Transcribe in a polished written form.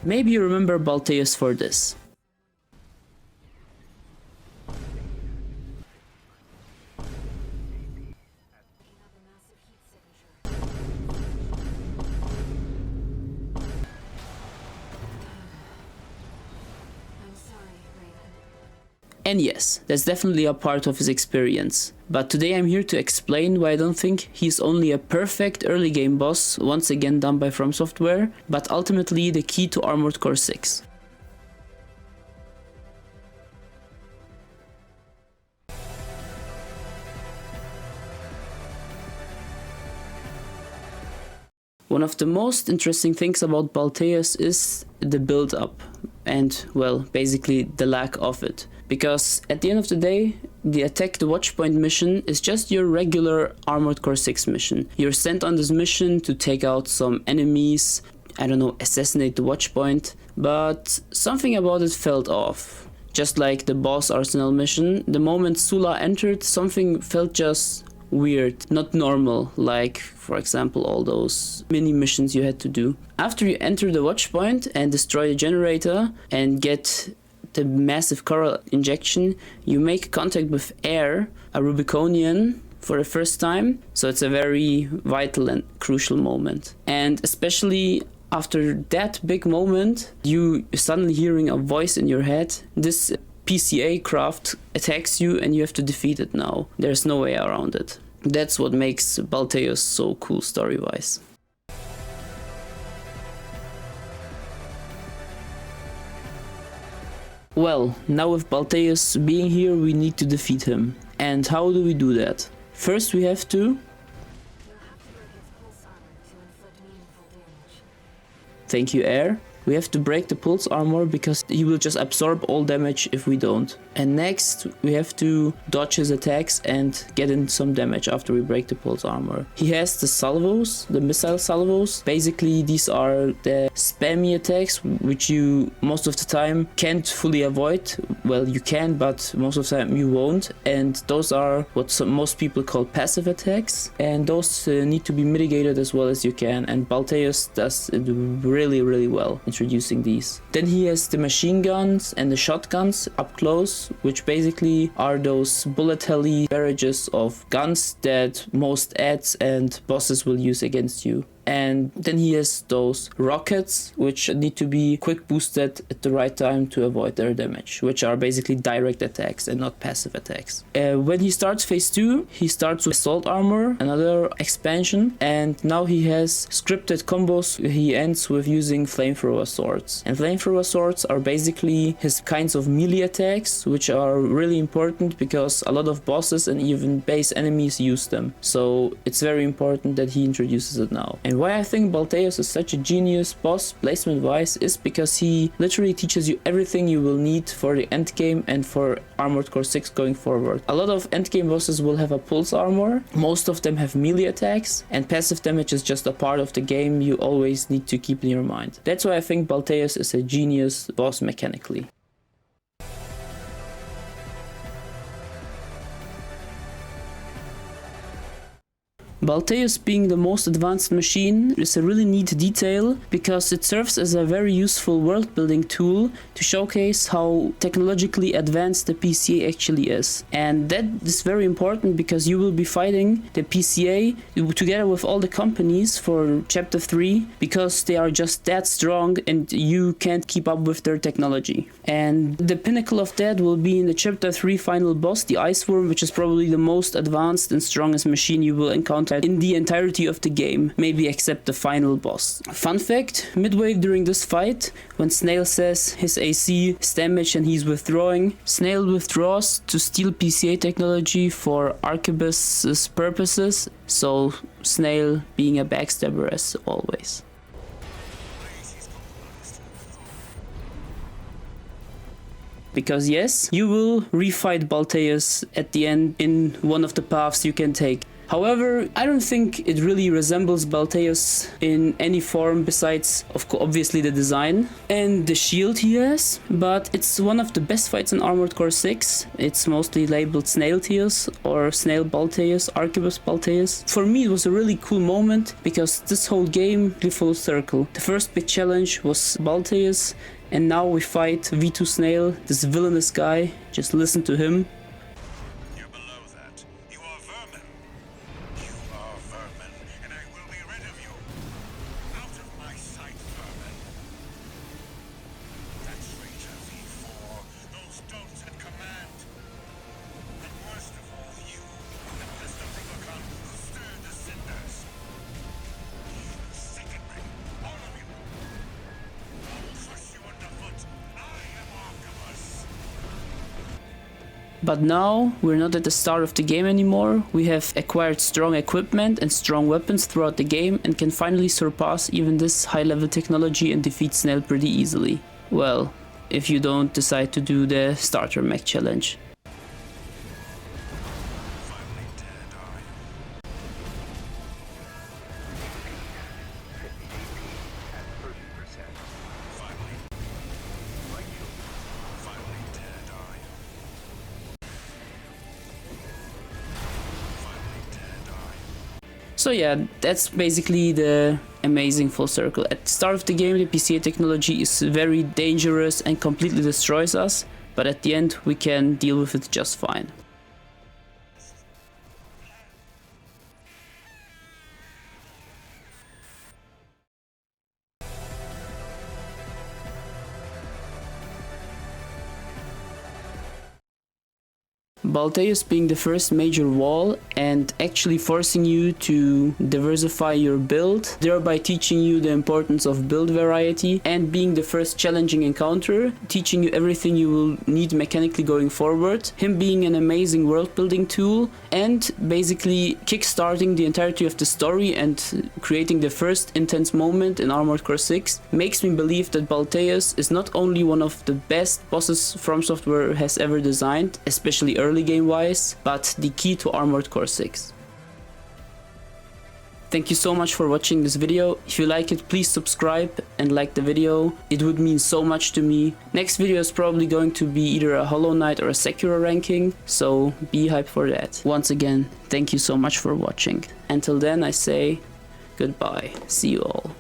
Maybe you remember Balteus for this. And yes, that's definitely a part of his experience. But today I'm here to explain why I don't think he's only a perfect early game boss, once again done by Fromsoft, but ultimately the key to Armored Core 6. One of the most interesting things about Balteus is the build-up and, well, basically the lack of it. Because at the end of the day, the Attack the Watchpoint mission is just your regular Armored Core 6 mission. You're sent on this mission to take out some enemies, I don't know, assassinate the Watchpoint, but something about it felt off. Just like the boss Arsenal mission, the moment Sula entered, something felt just weird, not normal, like for example all those mini missions you had to do. After you enter the Watchpoint and destroy the generator and get the massive coral injection, you make contact with Air, a Rubiconian, for the first time, so it's a very vital and crucial moment. And especially after that big moment, you suddenly hearing a voice in your head. This PCA craft attacks you and you have to defeat it now. There's no way around it. That's what makes Balteus so cool story-wise. Well, now with Balteus being here, we need to defeat him. And how do we do that? First we have to... Thank you, Air. We have to break the pulse armor because he will just absorb all damage if we don't. And next we have to dodge his attacks and get in some damage after we break the pulse armor. He has the salvos, the missile salvos. Basically these are the spammy attacks which you most of the time can't fully avoid. Well, you can, but most of the time you won't. And those are what most people call passive attacks. And those need to be mitigated as well as you can. And Balteus does it really, really well introducing these. Then he has the machine guns and the shotguns up close, which basically are those bullet heli barrages of guns that most ads and bosses will use against you. And then he has those rockets, which need to be quick boosted at the right time to avoid their damage, which are basically direct attacks and not passive attacks. When he starts phase 2, he starts with assault armor, another expansion, and now he has scripted combos. He ends with using flamethrower swords. And flamethrower swords are basically his kinds of melee attacks, which are really important because a lot of bosses and even base enemies use them. So it's very important that he introduces it now. And why I think Balteus is such a genius boss placement wise is because he literally teaches you everything you will need for the endgame and for Armored Core 6 going forward. A lot of endgame bosses will have a pulse armor, most of them have melee attacks, and passive damage is just a part of the game you always need to keep in your mind. That's why I think Balteus is a genius boss mechanically. Balteus being the most advanced machine is a really neat detail because it serves as a very useful world building tool to showcase how technologically advanced the PCA actually is. And that is very important because you will be fighting the PCA together with all the companies for chapter 3 because they are just that strong and you can't keep up with their technology. And the pinnacle of that will be in the chapter 3 final boss, the Ice Worm, which is probably the most advanced and strongest machine you will encounter in the entirety of the game, maybe except the final boss. Fun fact, midway during this fight, when Snail says his AC is damaged and he's withdrawing, Snail withdraws to steal PCA technology for Arquebus's purposes, so Snail being a backstabber as always. Because yes, you will refight Balteus at the end in one of the paths you can take. However, I don't think it really resembles Balteus in any form besides, obviously, the design and the shield he has, but it's one of the best fights in Armored Core 6. It's mostly labeled Snailteus or Snail Balteus, Arquebus Balteus. For me, it was a really cool moment because this whole game really full circle. The first big challenge was Balteus, and now we fight V2 Snail, this villainous guy. Just listen to him. You're below that. You are vermin. You are vermin, and I will be rid of you. Out of my sight, vermin. That traitor V4, those don'ts at command. And worst of all, you, the list of Rubicon who stirred the cinders. You sicken me, all of you. I'll crush you underfoot. I am Arquebus. But now we're not at the start of the game anymore. We have acquired strong equipment and strong weapons throughout the game and can finally surpass even this high level technology and defeat Snail pretty easily. Well, if you don't decide to do the starter mech challenge. Finally dead, are you? Finally. Finally dead, are you? Finally dead, are you? So yeah, that's basically the amazing full circle. At the start of the game, the PCA technology is very dangerous and completely destroys us, but at the end we can deal with it just fine. Balteus being the first major wall and actually forcing you to diversify your build, thereby teaching you the importance of build variety, and being the first challenging encounter, teaching you everything you will need mechanically going forward, him being an amazing world building tool, and basically kickstarting the entirety of the story and creating the first intense moment in Armored Core 6, makes me believe that Balteus is not only one of the best bosses Fromsoft has ever designed, especially early game wise, but the key to Armored Core 6. Thank you so much for watching this video. If you like it, please subscribe and like the video. It would mean so much to me. Next video is probably going to be either a Hollow Knight or a Sekiro ranking, so be hyped for that. Once again, thank you so much for watching. Until then, I say goodbye. See you all.